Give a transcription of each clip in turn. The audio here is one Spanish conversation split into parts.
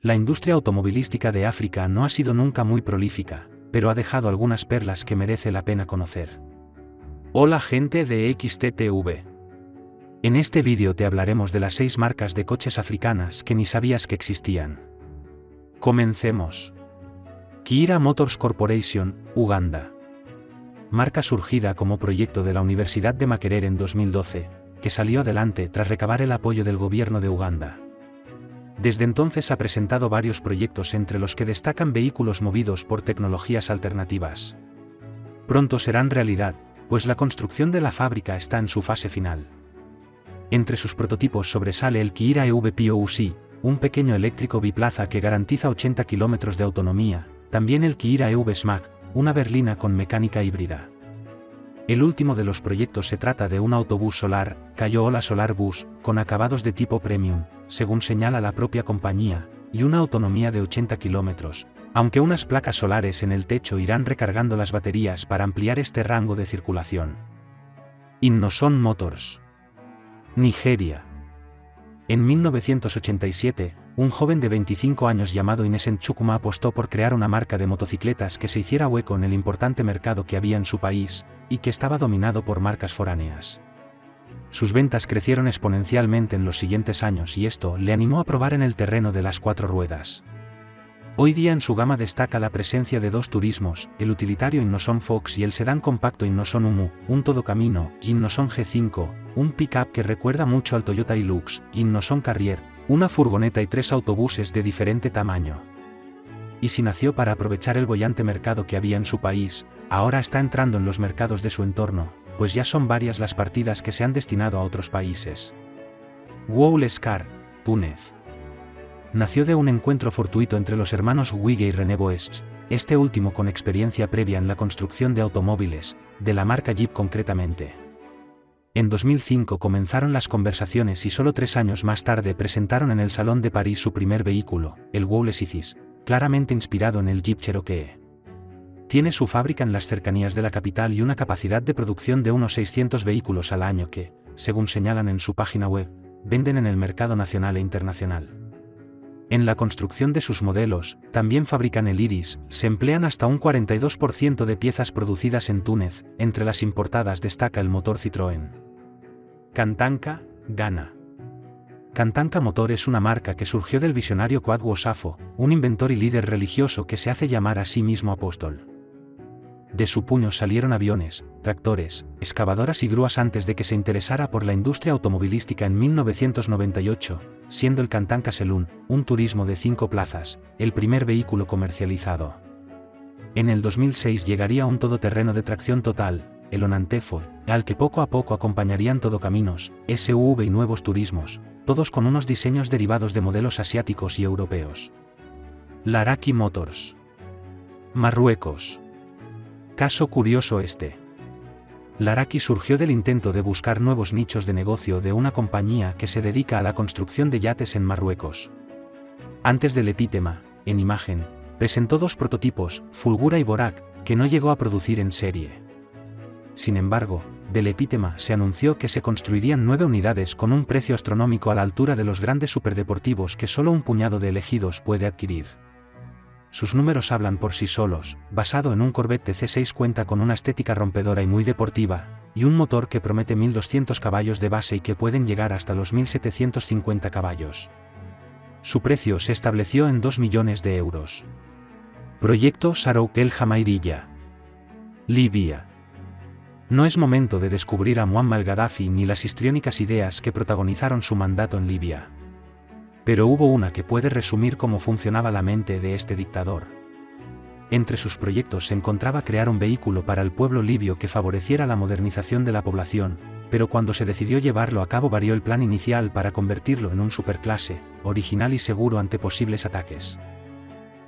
La industria automovilística de África no ha sido nunca muy prolífica, pero ha dejado algunas perlas que merece la pena conocer. Hola gente de XTTV. En este vídeo te hablaremos de las 6 marcas de coches africanas que ni sabías que existían. Comencemos. Kiira Motors Corporation, Uganda. Marca surgida como proyecto de la Universidad de Makerere en 2012, que salió adelante tras recabar el apoyo del gobierno de Uganda. Desde entonces ha presentado varios proyectos entre los que destacan vehículos movidos por tecnologías alternativas. Pronto serán realidad, pues la construcción de la fábrica está en su fase final. Entre sus prototipos sobresale el Kiira EV POC, un pequeño eléctrico biplaza que garantiza 80 km de autonomía, también el Kiira EV SMAC, una berlina con mecánica híbrida. El último de los proyectos se trata de un autobús solar, Kayola Solar Bus, con acabados de tipo premium, según señala la propia compañía, y una autonomía de 80 km, aunque unas placas solares en el techo irán recargando las baterías para ampliar este rango de circulación. Innoson Motors. Nigeria. En 1987, un joven de 25 años llamado Innocent Chukwuma apostó por crear una marca de motocicletas que se hiciera hueco en el importante mercado que había en su país, y que estaba dominado por marcas foráneas. Sus ventas crecieron exponencialmente en los siguientes años y esto le animó a probar en el terreno de las 4 ruedas. Hoy día en su gama destaca la presencia de 2 turismos, el utilitario Innoson Fox y el sedán compacto Innoson Umu, un todocamino, Innoson G5, un pick-up que recuerda mucho al Toyota Hilux, Innoson Carrier, una furgoneta y 3 autobuses de diferente tamaño. Y si nació para aprovechar el boyante mercado que había en su país, ahora está entrando en los mercados de su entorno, pues ya son varias las partidas que se han destinado a otros países. Woul Car, Túnez. Nació de un encuentro fortuito entre los hermanos Wige y René Boesch, este último con experiencia previa en la construcción de automóviles, de la marca Jeep concretamente. En 2005 comenzaron las conversaciones y solo 3 años más tarde presentaron en el Salón de París su primer vehículo, el Woul Isis, claramente inspirado en el Jeep Cherokee. Tiene su fábrica en las cercanías de la capital y una capacidad de producción de unos 600 vehículos al año que, según señalan en su página web, venden en el mercado nacional e internacional. En la construcción de sus modelos, también fabrican el Iris, se emplean hasta un 42% de piezas producidas en Túnez, entre las importadas destaca el motor Citroën. Kantanka, Ghana. Kantanka Motor es una marca que surgió del visionario Kwadwo Safo, un inventor y líder religioso que se hace llamar a sí mismo apóstol. De su puño salieron aviones, tractores, excavadoras y grúas antes de que se interesara por la industria automovilística en 1998, siendo el Kantanka Saloon, un turismo de 5 plazas, el primer vehículo comercializado. En el 2006 llegaría un todoterreno de tracción total, el Onantefo, al que poco a poco acompañarían todocaminos, SUV y nuevos turismos, todos con unos diseños derivados de modelos asiáticos y europeos. Laraki Motors. Marruecos. Caso curioso este. Laraki surgió del intento de buscar nuevos nichos de negocio de una compañía que se dedica a la construcción de yates en Marruecos. Antes del Epítema, en imagen, presentó 2 prototipos, Fulgura y Borak, que no llegó a producir en serie. Sin embargo, del Epítema se anunció que se construirían 9 unidades con un precio astronómico a la altura de los grandes superdeportivos que solo un puñado de elegidos puede adquirir. Sus números hablan por sí solos, basado en un Corvette C6 cuenta con una estética rompedora y muy deportiva, y un motor que promete 1200 caballos de base y que pueden llegar hasta los 1750 caballos. Su precio se estableció en 2 millones de euros. Proyecto Sarouk El Jamairiyya. Libia. No es momento de descubrir a Muammar Gaddafi ni las histriónicas ideas que protagonizaron su mandato en Libia. Pero hubo una que puede resumir cómo funcionaba la mente de este dictador. Entre sus proyectos se encontraba crear un vehículo para el pueblo libio que favoreciera la modernización de la población, pero cuando se decidió llevarlo a cabo varió el plan inicial para convertirlo en un superclase, original y seguro ante posibles ataques.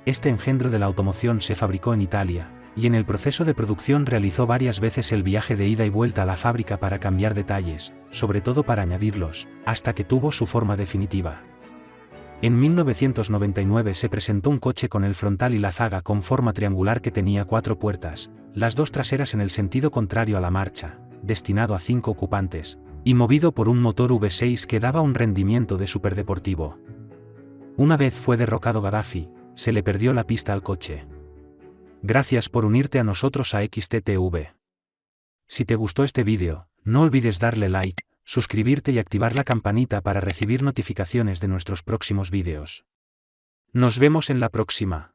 Este engendro de la automoción se fabricó en Italia, y en el proceso de producción realizó varias veces el viaje de ida y vuelta a la fábrica para cambiar detalles, sobre todo para añadirlos, hasta que tuvo su forma definitiva. En 1999 se presentó un coche con el frontal y la zaga con forma triangular que tenía 4 puertas, las 2 traseras en el sentido contrario a la marcha, destinado a 5 ocupantes, y movido por un motor V6 que daba un rendimiento de superdeportivo. Una vez fue derrocado Gaddafi, se le perdió la pista al coche. Gracias por unirte a nosotros a XTTV. Si te gustó este vídeo, no olvides darle like, suscribirte y activar la campanita para recibir notificaciones de nuestros próximos vídeos. Nos vemos en la próxima.